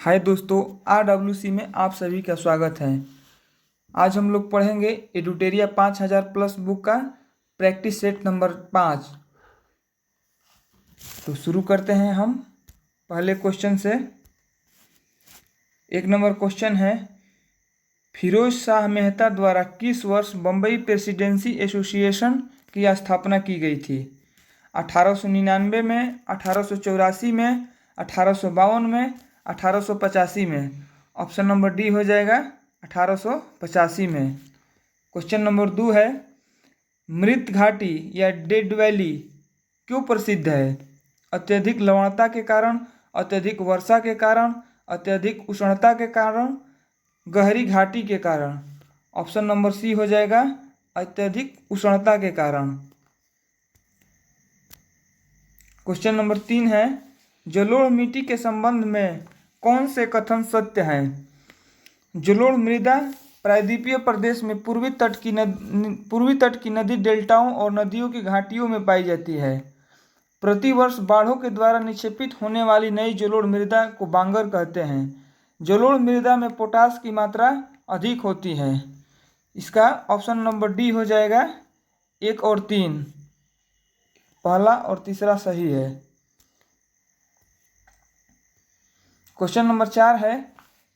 हाय दोस्तों, RWC में आप सभी का स्वागत है। आज हम लोग पढ़ेंगे एडुटेरिया 5000 प्लस बुक का प्रैक्टिस सेट नंबर 5। तो शुरू करते हैं हम पहले क्वेश्चन से। 1 नंबर क्वेश्चन है, फिरोज शाह मेहता द्वारा किस वर्ष बम्बई प्रेसिडेंसी एसोसिएशन की स्थापना की गई थी? 1899 में, 1884 में, 1852 में, 1885 में। ऑप्शन नंबर डी हो जाएगा 1885 में। क्वेश्चन नंबर 2 है, मृत घाटी या डेड वैली क्यों प्रसिद्ध है? अत्यधिक लवणता के कारण, अत्यधिक वर्षा के कारण, अत्यधिक उष्णता के कारण, गहरी घाटी के कारण। ऑप्शन नंबर सी हो जाएगा अत्यधिक उष्णता के कारण। क्वेश्चन नंबर 3 है, जलोढ़ मिट्टी के संबंध में कौन से कथन सत्य हैं? जलोढ़ मृदा प्रायद्वीपीय प्रदेश में पूर्वी तट की नदी डेल्टाओं और नदियों की घाटियों में पाई जाती है। प्रतिवर्ष बाढ़ों के द्वारा निक्षेपित होने वाली नई जलोढ़ मृदा को बांगर कहते हैं। जलोढ़ मृदा में पोटास की मात्रा अधिक होती है। इसका ऑप्शन नंबर डी हो जाएगा 1 और 3। पहला और तीसरा सही है। क्वेश्चन नंबर 4 है,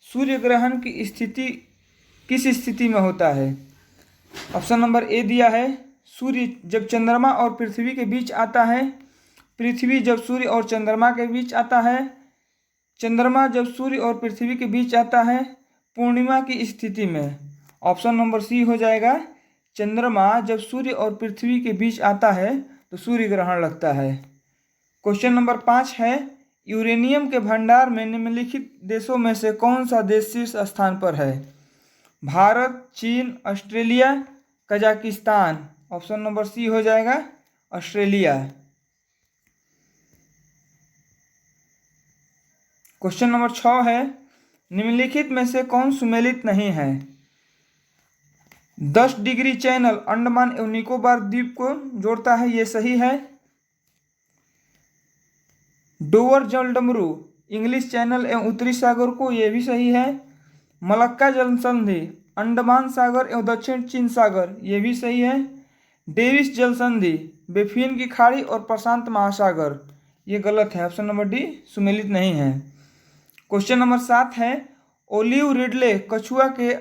सूर्य ग्रहण की स्थिति किस स्थिति में होता है? ऑप्शन नंबर ए दिया है, सूर्य जब चंद्रमा और पृथ्वी के बीच आता है, पृथ्वी जब सूर्य और चंद्रमा के बीच आता है, चंद्रमा जब सूर्य और पृथ्वी के बीच आता है, पूर्णिमा की स्थिति में। ऑप्शन नंबर सी हो जाएगा, चंद्रमा जब सूर्य और पृथ्वी के बीच आता है तो सूर्य ग्रहण लगता है। क्वेश्चन नंबर 5 है, यूरेनियम के भंडार में निम्नलिखित देशों में से कौन सा देश शीर्ष स्थान पर है? भारत, चीन, Australia, Kazakhstan. Option number C हो जाएगा ऑस्ट्रेलिया। क्वेश्चन नंबर 6 है, निम्नलिखित में से कौन सुमेलित नहीं है? 10 डिग्री चैनल अंडमान एवं निकोबार द्वीप को जोड़ता है, ये सही है। डोवर जल डमरू इंग्लिश चैनल एवं उत्तरी सागर को, ये भी सही है। मलक्का जल संधि अंडमान सागर एवं दक्षिण चीन सागर, ये भी सही है। डेविस जल संधि बेफिन की खाड़ी और प्रशांत महासागर, ये गलत है। ऑप्शन नंबर डी सुमेलित नहीं है। क्वेश्चन नंबर 7 है, ओलिव रिडले कछुआ के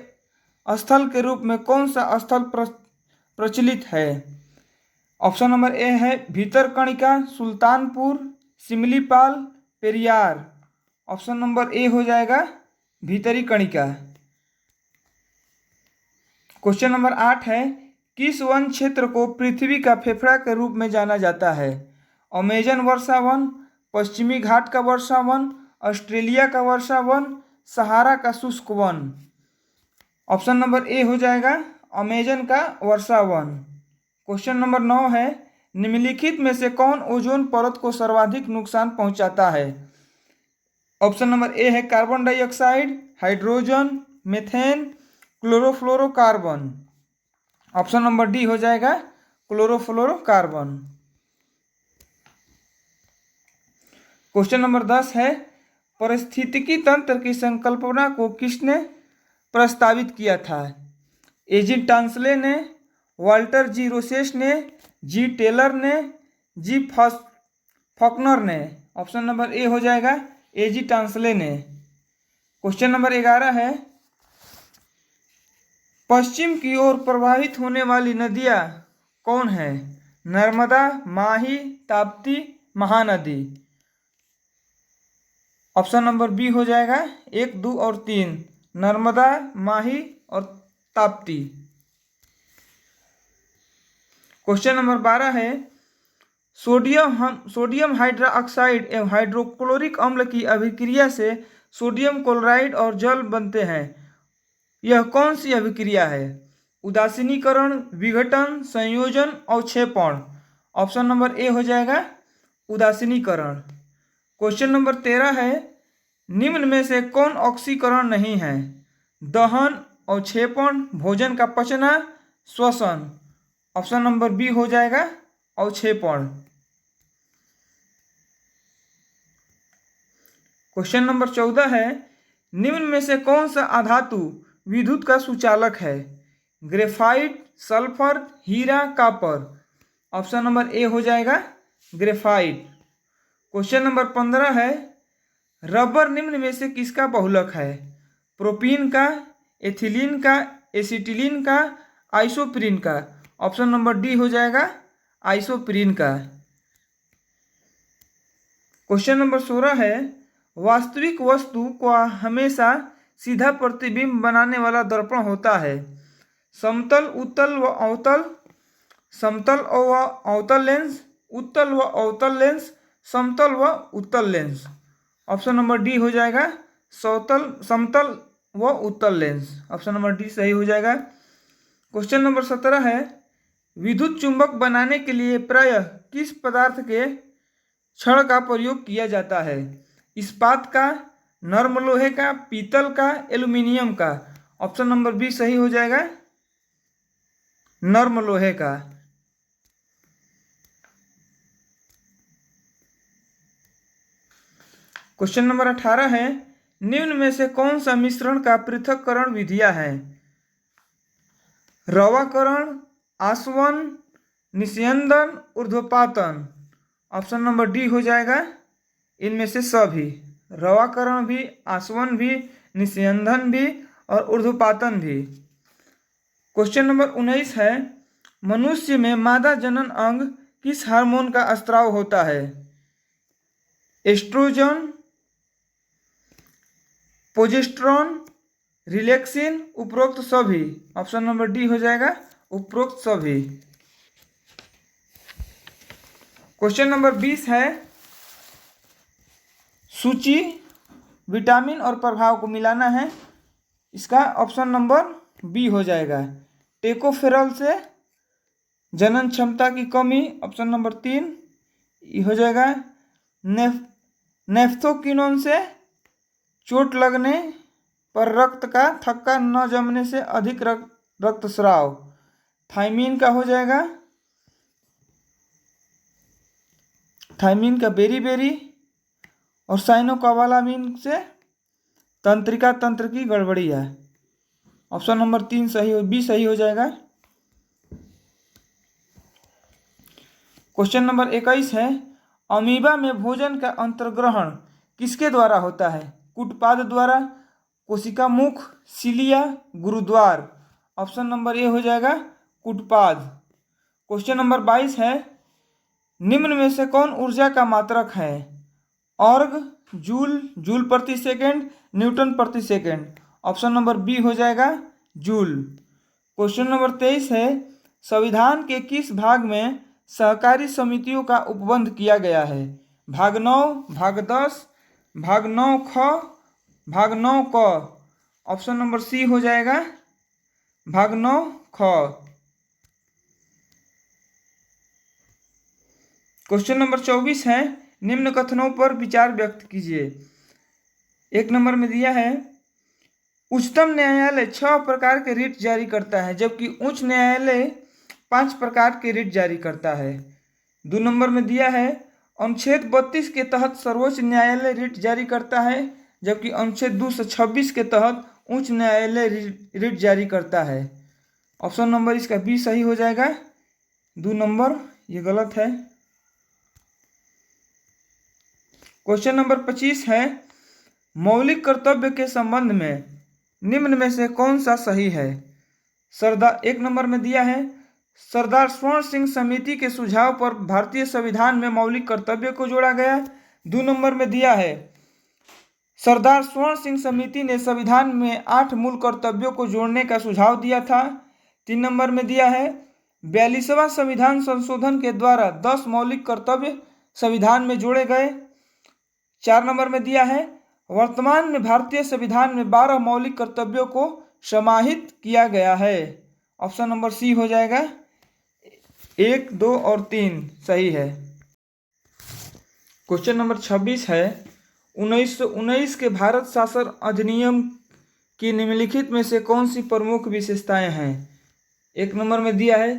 स्थल के रूप में कौन सा स्थल प्रचलित है? ऑप्शन नंबर ए है, Bhitarkanika, Sultanpur, Similipal, Periyar. Option number A हो जाएगा भीतरी कणिका। क्वेश्चन नंबर 8 है, किस वन क्षेत्र को पृथ्वी का फेफड़ा के रूप में जाना जाता है? अमेजन वर्षा वन, पश्चिमी घाट का वर्षा वन, ऑस्ट्रेलिया का वर्षा वन, सहारा का शुष्क वन। ऑप्शन नंबर ए हो जाएगा अमेजन का वर्षा वन। क्वेश्चन नंबर 9 है, निम्नलिखित में से कौन ओजोन परत को सर्वाधिक नुकसान पहुंचाता है? ऑप्शन नंबर ए है, carbon dioxide, hydrogen, methane, chlorofluorocarbon. Option number D हो जाएगा क्लोरोफ्लोरोकार्बन। क्वेश्चन नंबर 10 है, पारिस्थितिकी तंत्र की संकल्पना को किसने प्रस्तावित किया था? एजी टांसले ने, वाल्टर जी रोसेस ने, जी टेलर ने, जी फॉकनर ने। ऑप्शन नंबर ए हो जाएगा एजी टांसले ने। क्वेश्चन नंबर 11 है, पश्चिम की ओर प्रवाहित होने वाली नदियां कौन है? Narmada, Mahi, Tapti, Mahanadi. Option number B हो जाएगा 1, 2 और 3, नर्मदा, माही और ताप्ती। क्वेश्चन नंबर 12 है, सोडियम हाइड्रोक्साइड एवं हाइड्रोक्लोरिक अम्ल की अभिक्रिया से सोडियम क्लोराइड और जल बनते हैं। यह कौन सी अभिक्रिया है? उदासीनीकरण, विघटन, संयोजन, अवक्षेपण। ऑप्शन नंबर ए हो जाएगा उदासीनीकरण। क्वेश्चन नंबर 13 है, निम्न में से कौन ऑक्सीकरण नहीं है? दहन, अवक्षेपण, भोजन का पचना, श्वसन। ऑप्शन नंबर बी हो जाएगा अवक्षेपण। क्वेश्चन नंबर 14 है, निम्न में से कौन सा अधातु विद्युत का सुचालक है? ग्रेफाइट, सल्फर, हीरा, कॉपर। ऑप्शन नंबर ए हो जाएगा ग्रेफाइट। क्वेश्चन नंबर 15 है, रबर निम्न में से किसका बहुलक है? प्रोपीन का, एथिलीन का, एसिटिलीन का, आइसोप्रीन का। ऑप्शन नंबर डी हो जाएगा आइसोप्रीन का। क्वेश्चन नंबर 16 है, वास्तविक वस्तु को हमेशा सीधा प्रतिबिंब बनाने वाला दर्पण होता है? समतल, उत्तल व अवतल, समतल व अवतल लेंस, उत्तल व अवतल लेंस, समतल व उत्तल लेंस। ऑप्शन नंबर डी हो जाएगा समतल व उत्तल लेंस। ऑप्शन नंबर डी सही हो जाएगा। क्वेश्चन नंबर 17 है, विद्युत चुंबक बनाने के लिए प्रायः किस पदार्थ के छड़ का प्रयोग किया जाता है? इस्पात का, नर्म लोहे का, पीतल का, एल्यूमिनियम का। ऑप्शन नंबर बी सही हो जाएगा नर्म लोहे का। क्वेश्चन नंबर 18 है, निम्न में से कौन सा मिश्रण का पृथक्करण विधियां हैं? रवाकरण, आसवन, निस्यंदन, ऊर्ध्वपातन। ऑप्शन नंबर डी हो जाएगा इनमें से सभी, रवाकरण भी, आसवन भी, निस्यंदन भी और ऊर्ध्वपातन भी। क्वेश्चन नंबर 19 है, मनुष्य में मादा जनन अंग किस हार्मोन का स्त्राव होता है? एस्ट्रोजन, प्रोजेस्टेरोन, रिलैक्सिन, उपरोक्त सभी। ऑप्शन नंबर डी हो जाएगा उपरोक्त सभी। क्वेश्चन नंबर 20 है, सूची विटामिन और प्रभाव को मिलाना है, इसका ऑप्शन नंबर बी हो जाएगा। टेकोफेरल से जनन क्षमता की कमी, ऑप्शन नंबर 3 हो जाएगा। नेफ्थोकिनोन से चोट लगने पर रक्त का थक्का न जमने से अधिक रक्तस्राव। थायमीन का हो जाएगा थायमीन का बेरी और साइनोकोबालामिन से तंत्रिका तंत्र की गड़बड़ी है। ऑप्शन नंबर 3 बी सही हो जाएगा। क्वेश्चन नंबर 21 है, अमीबा में भोजन का अंतर्ग्रहण किसके द्वारा होता है? कूटपाद द्वारा, कोशिका मुख, सिलिया, गुरुद्वार। ऑप्शन नंबर ए हो जाएगा कूटपाद। क्वेश्चन नंबर 22 है, निम्न में से कौन ऊर्जा का मात्रक है? ऑर्ग, जूल प्रति सेकेंड, न्यूटन प्रति सेकेंड। ऑप्शन नंबर बी हो जाएगा जूल। क्वेश्चन नंबर 23 है, संविधान के किस भाग में सहकारी समितियों का उपबंध किया गया है? भाग 9, भाग 10, भाग 9 ख, भाग 9 क। ऑप्शन नंबर सी हो जाएगा भाग 9 ख। क्वेश्चन नंबर 24 है, निम्न कथनों पर विचार व्यक्त कीजिए। 1 नंबर में दिया है, उच्चतम न्यायालय 6 प्रकार के रिट जारी करता है जबकि उच्च न्यायालय 5 प्रकार के रिट जारी करता है। 2 नंबर में दिया है, अनुच्छेद 32 के तहत सर्वोच्च न्यायालय रिट जारी करता है जबकि अनुच्छेद 226 के तहत उच्च न्यायालय रिट जारी करता है। ऑप्शन नंबर इसका बी सही हो जाएगा। 2 नंबर ये गलत है। क्वेश्चन नंबर 25 है, मौलिक कर्तव्य के संबंध में निम्न में से कौन सा सही है? 1 नंबर में दिया है, सरदार स्वर्ण सिंह समिति के सुझाव पर भारतीय संविधान में मौलिक कर्तव्य को जोड़ा गया। 2 नंबर में दिया है, सरदार स्वर्ण सिंह समिति ने संविधान में 8 मूल कर्तव्यों को जोड़ने का सुझाव दिया था। 3 नंबर में दिया है, 42वां संविधान संशोधन के द्वारा 10 मौलिक कर्तव्य संविधान में जोड़े गए। 4 नंबर में दिया है, वर्तमान में भारतीय संविधान में 12 मौलिक कर्तव्यों को समाहित किया गया है। ऑप्शन नंबर सी हो जाएगा 1, 2 और 3 सही है। क्वेश्चन नंबर 26 है, 1919 के भारत शासन अधिनियम की निम्नलिखित में से कौन सी प्रमुख विशेषताएं हैं? 1 नंबर में दिया है,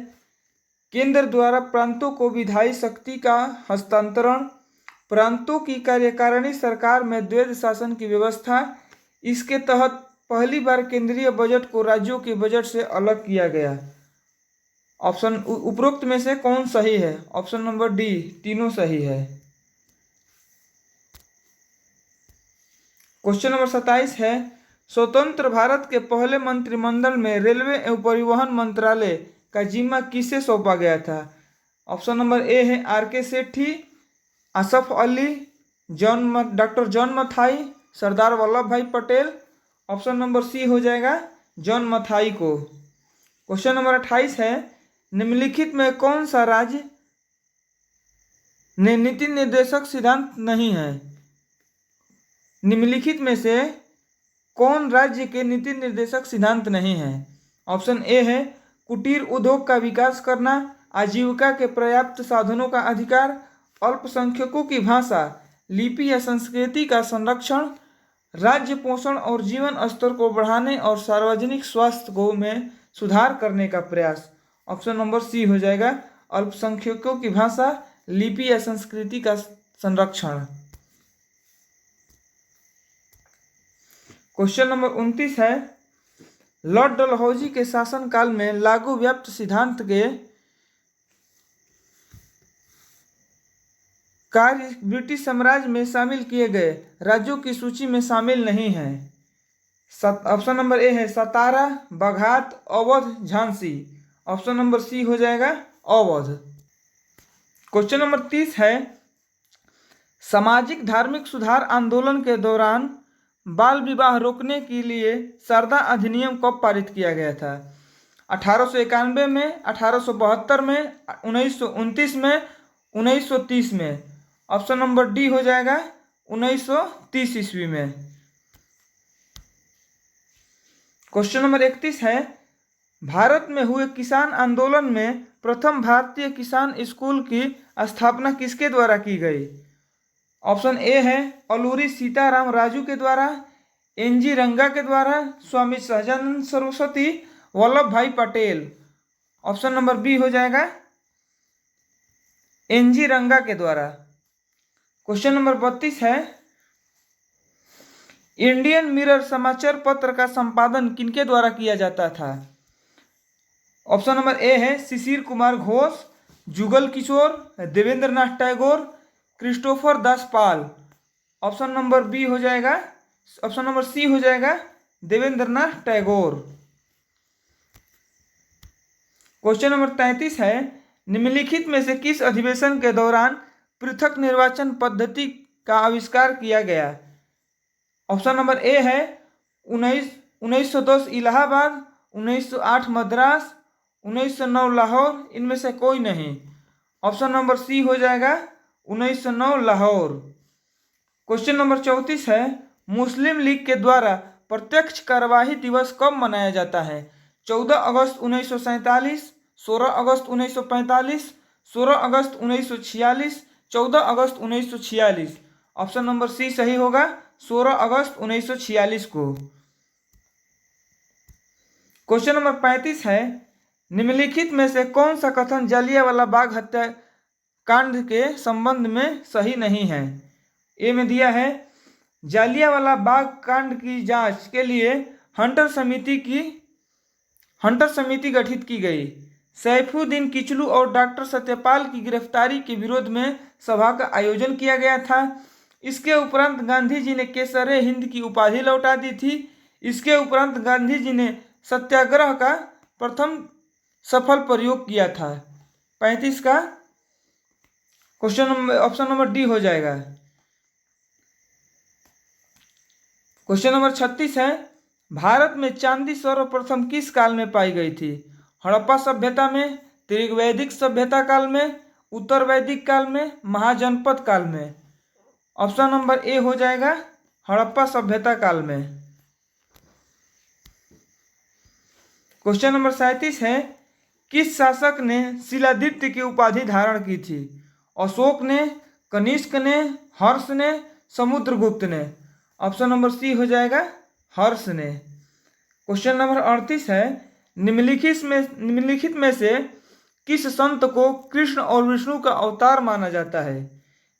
केंद्र द्वारा प्रांतों को विधायी शक्ति का हस्तांतरण, प्रांतों की कार्यकारिणी सरकार में द्वैध शासन की व्यवस्था, इसके तहत पहली बार केंद्रीय बजट को राज्यों के बजट से अलग किया गया। ऑप्शन उपरोक्त में से कौन सही है? ऑप्शन नंबर डी, तीनों सही है। क्वेश्चन नंबर 27 है, स्वतंत्र भारत के पहले मंत्रिमंडल में रेलवे एवं परिवहन मंत्रालय का जिम्मा किसे सौंपा गया था? ऑप्शन नंबर ए है आर.के. सेठी, आसफ अली, डॉक्टर जॉन मथाई, सरदार वल्लभ भाई पटेल। ऑप्शन नंबर सी हो जाएगा जॉन मथाई को। क्वेश्चन नंबर 28 है, निम्नलिखित में कौन सा राज्य ने नीति निर्देशक सिद्धांत नहीं है? निम्नलिखित में से कौन राज्य के नीति निर्देशक सिद्धांत नहीं है? ऑप्शन ए है कुटीर उद्योग का विकास करना, आजीविका के पर्याप्त साधनों का अधिकार, अल्पसंख्यकों की भाषा, लिपि या संस्कृति का संरक्षण, राज्य पोषण और जीवन स्तर को बढ़ाने और सार्वजनिक स्वास्थ्य को में सुधार करने का प्रयास। ऑप्शन नंबर सी हो जाएगा अल्पसंख्यकों की भाषा, लिपि या संस्कृति का संरक्षण। क्वेश्चन नंबर 29 है, लॉर्ड डलहौजी के शासनकाल में लागू व्याप्त सिद्धांत के कार्य ब्रिटिश साम्राज्य में शामिल किए गए राज्यों की सूची में शामिल नहीं है। ऑप्शन नंबर ए है Satara, Baghat, Awadh, Jhansi. Option number C हो जाएगा अवध। क्वेश्चन नंबर 30 है, सामाजिक धार्मिक सुधार आंदोलन के दौरान बाल विवाह रोकने के लिए शारदा अधिनियम कब पारित किया गया था? 1891 में, 1872 में, 1929 में, 1930 में। ऑप्शन नंबर डी हो जाएगा 1930 ईस्वी में। क्वेश्चन नंबर 31 है, भारत में हुए किसान आंदोलन में प्रथम भारतीय किसान स्कूल की स्थापना किसके द्वारा की गई? ऑप्शन ए है अलूरी सीताराम राजू के द्वारा, एन.जी. रंगा के द्वारा, स्वामी सहजानंद सरस्वती, वल्लभ भाई पटेल। ऑप्शन नंबर बी हो जाएगा एन.जी. रंगा के द्वारा। क्वेश्चन नंबर 32 है, इंडियन मिरर समाचार पत्र का संपादन किनके द्वारा किया जाता था? ऑप्शन नंबर ए है शिशिर कुमार घोष, जुगल किशोर, देवेंद्र नाथ टैगोर, क्रिस्टोफर दास पाल। ऑप्शन नंबर बी हो जाएगा, ऑप्शन नंबर सी हो जाएगा देवेंद्र नाथ टैगोर। क्वेश्चन नंबर 33 है, निम्नलिखित में से किस अधिवेशन के दौरान पृथक निर्वाचन पद्धति का आविष्कार किया गया? ऑप्शन नंबर ए है 1910 इलाहाबाद, 1908 मद्रास, 1909 लाहौर, इनमें से कोई नहीं। ऑप्शन नंबर सी हो जाएगा 1909 लाहौर। क्वेश्चन नंबर 34 है, मुस्लिम लीग के द्वारा प्रत्यक्ष कार्यवाही दिवस कब मनाया जाता है? 14 अगस्त 1947, 16 अगस्त 1945, 16 अगस्त 1946, 14 अगस्त 1946। ऑप्शन नंबर सी सही होगा 16 अगस्त 1946 को। क्वेश्चन नंबर 35 है, निम्नलिखित में से कौन सा कथन जालियांवाला बाग हत्याकांड के संबंध में सही नहीं है? ए में दिया है जालियांवाला बाग कांड की जांच के लिए हंटर समिति गठित की गई। सैफुद्दीन किचलू और डॉक्टर सत्यपाल की गिरफ्तारी के विरोध में सभा का आयोजन किया गया था। इसके उपरांत गांधी जी ने केसरे हिंद की उपाधि लौटा दी थी। इसके उपरांत गांधी जी ने सत्याग्रह का प्रथम सफल प्रयोग किया था। 35 का question number option number D हो जाएगा। क्वेश्चन नंबर 36 है, भारत में चांदी सर्वप्रथम किस काल में पाई गई थी? हड़प्पा सभ्यता में, त्रिवैदिक सभ्यता काल में, उत्तर वैदिक काल में, महाजनपद काल में। ऑप्शन नंबर ए हो जाएगा हड़प्पा सभ्यता काल में। क्वेश्चन नंबर 37 है, किस शासक ने शिलादित्य की उपाधि धारण की थी? अशोक ने, कनिष्क ने, हर्ष ने, समुद्रगुप्त ने। ऑप्शन नंबर सी हो जाएगा हर्ष ने। क्वेश्चन नंबर 38 है, निम्नलिखित में से किस संत को कृष्ण और विष्णु का अवतार माना जाता है?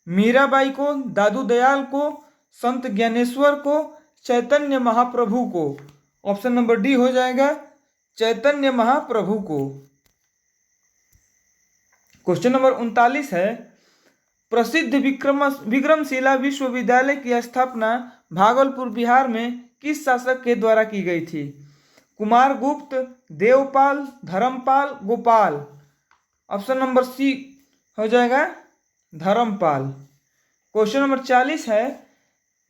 मीराबाई को, दादू दयाल को, संत ज्ञानेश्वर को, चैतन्य महाप्रभु को। ऑप्शन नंबर डी हो जाएगा चैतन्य महाप्रभु को। क्वेश्चन नंबर 39 है, प्रसिद्ध विक्रमशिला विश्वविद्यालय की स्थापना भागलपुर बिहार में किस शासक के द्वारा की गई थी? Kumaragupta, Devpal, Dharmapal, Gopal. Option number C हो जाएगा धर्मपाल। क्वेश्चन नंबर 40 है,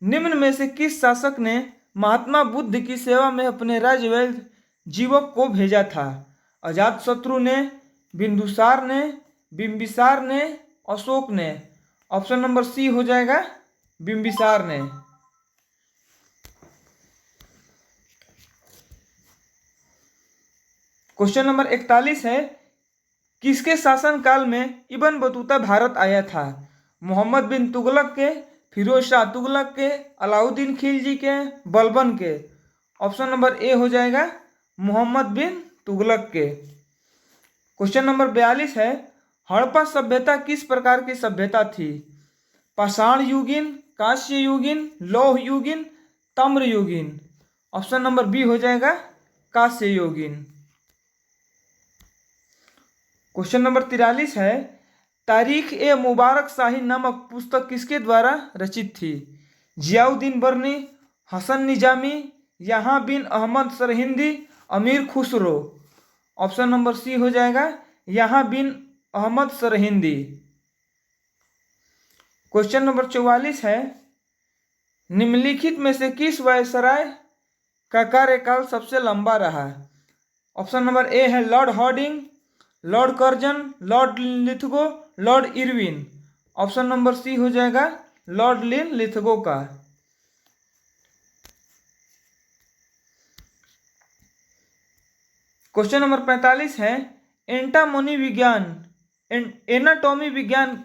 निम्न में से किस शासक ने महात्मा बुद्ध की सेवा में अपने राज्य जीवक को भेजा था? अजातशत्रु ने, बिंदुसार ने, बिंबिसार ने, अशोक ने। ऑप्शन नंबर सी हो जाएगा बिंबिसार ने। क्वेश्चन नंबर 41 है, किसके शासनकाल में इब्न बतूता भारत आया था? मोहम्मद बिन तुगलक के, फिरोज शाह तुगलक के, अलाउद्दीन खिलजी के, बलबन के। ऑप्शन नंबर ए हो जाएगा मोहम्मद बिन तुगलक के। क्वेश्चन नंबर 42 है, हड़प्पा सभ्यता किस प्रकार की सभ्यता थी? पाषाण युगीन, कांस्य युगीन, लौह युगीन, ताम्र युगीन। ऑप्शन नंबर बी हो जाएगा कांस्य युगीन। क्वेश्चन नंबर 43 है, तारीख ए मुबारक शाही नामक पुस्तक किसके द्वारा रचित थी? जियाउद्दीन बर्नी, हसन निजामी, यहाँ बिन अहमद सरहिंदी, अमीर खुसरो। ऑप्शन नंबर सी हो जाएगा यहाँ बिन अहमद सरहिंदी। क्वेश्चन नंबर 44 है, निम्नलिखित में से किस वायसराय का कार्यकाल सबसे लंबा रहा? ऑप्शन नंबर ए है Lord Hardinge, Lord Curzon, Lord Linlithgow, Lord Irwin. Option number C हो जाएगा लॉर्ड लिथगो का। क्वेश्चन नंबर 45 है, एनाटॉमी विज्ञान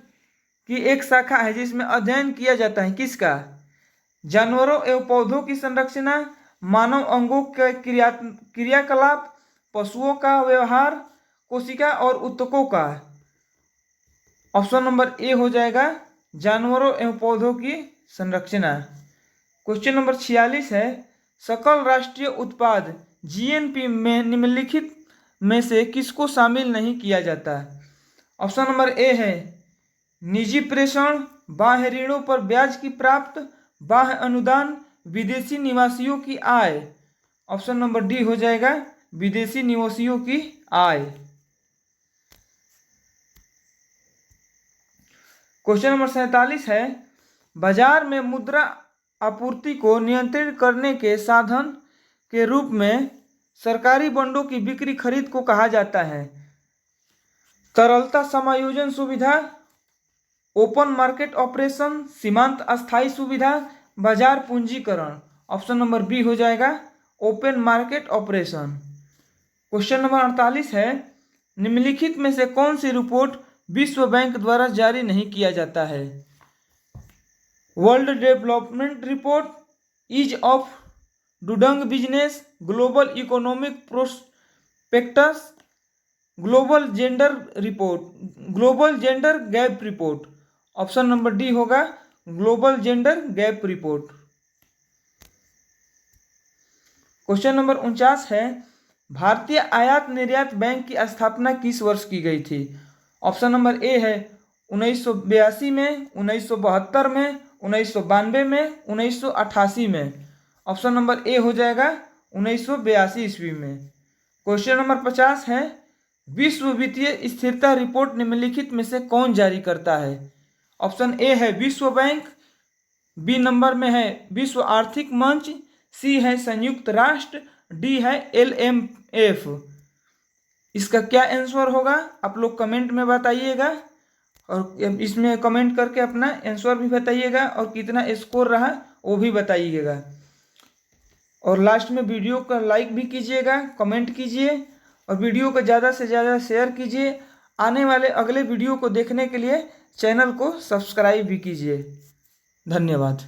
की एक शाखा है जिसमें अध्ययन किया जाता है किसका? जानवरों एवं पौधों की संरचना, मानव अंगों के क्रियाकलाप, पशुओं का व्यवहार, कोशिका और ऊतकों का। ऑप्शन नंबर ए हो जाएगा जानवरों एवं पौधों की संरचना। क्वेश्चन नंबर 46 है, सकल राष्ट्रीय उत्पाद जीएनपी में निम्नलिखित में से किसको शामिल नहीं किया जाता? ऑप्शन नंबर ए है निजी प्रेषण, बाह्य ऋणों पर ब्याज की प्राप्त, बाह्य अनुदान, विदेशी निवासियों की आय। ऑप्शन नंबर डी हो जाएगा विदेशी निवासियों की आय। क्वेश्चन नंबर 47 है, बाजार में मुद्रा आपूर्ति को नियंत्रित करने के साधन के रूप में सरकारी बॉन्डों की बिक्री खरीद को कहा जाता है? तरलता समायोजन सुविधा, ओपन मार्केट ऑपरेशन, सीमांत अस्थायी सुविधा, बाजार पूंजीकरण। ऑप्शन नंबर बी हो जाएगा open market operation. Question number 48 है, निम्नलिखित में से कौन सी रिपोर्ट विश्व बैंक द्वारा जारी नहीं किया जाता है? World development report, ease of doing business, global economic prospects, global gender report, global gender gap report. Option number D होगा global gender gap report. Question number 49 है, भारतीय आयात निर्यात बैंक की स्थापना किस वर्ष की गई थी? ऑप्शन नंबर ए है 1982 में, 1972 में, 1992 में, 1988 में। ऑप्शन नंबर ए हो जाएगा 1982 ईस्वी में। क्वेश्चन नंबर 50 है, विश्व वित्तीय स्थिरता रिपोर्ट निम्नलिखित में से कौन जारी करता है? ऑप्शन ए है विश्व बैंक, बी नंबर में है विश्व आर्थिक मंच, सी है संयुक्त राष्ट्र, डी है LMF। इसका क्या आंसर होगा आप लोग कमेंट में बताइएगा, और इसमें कमेंट करके अपना आंसर भी बताइएगा और कितना स्कोर रहा वो भी बताइएगा। और लास्ट में वीडियो का लाइक भी कीजिएगा, कमेंट कीजिए और वीडियो को ज़्यादा से ज़्यादा शेयर कीजिए। आने वाले अगले वीडियो को देखने के लिए चैनल को सब्सक्राइब भी कीजिए। धन्यवाद।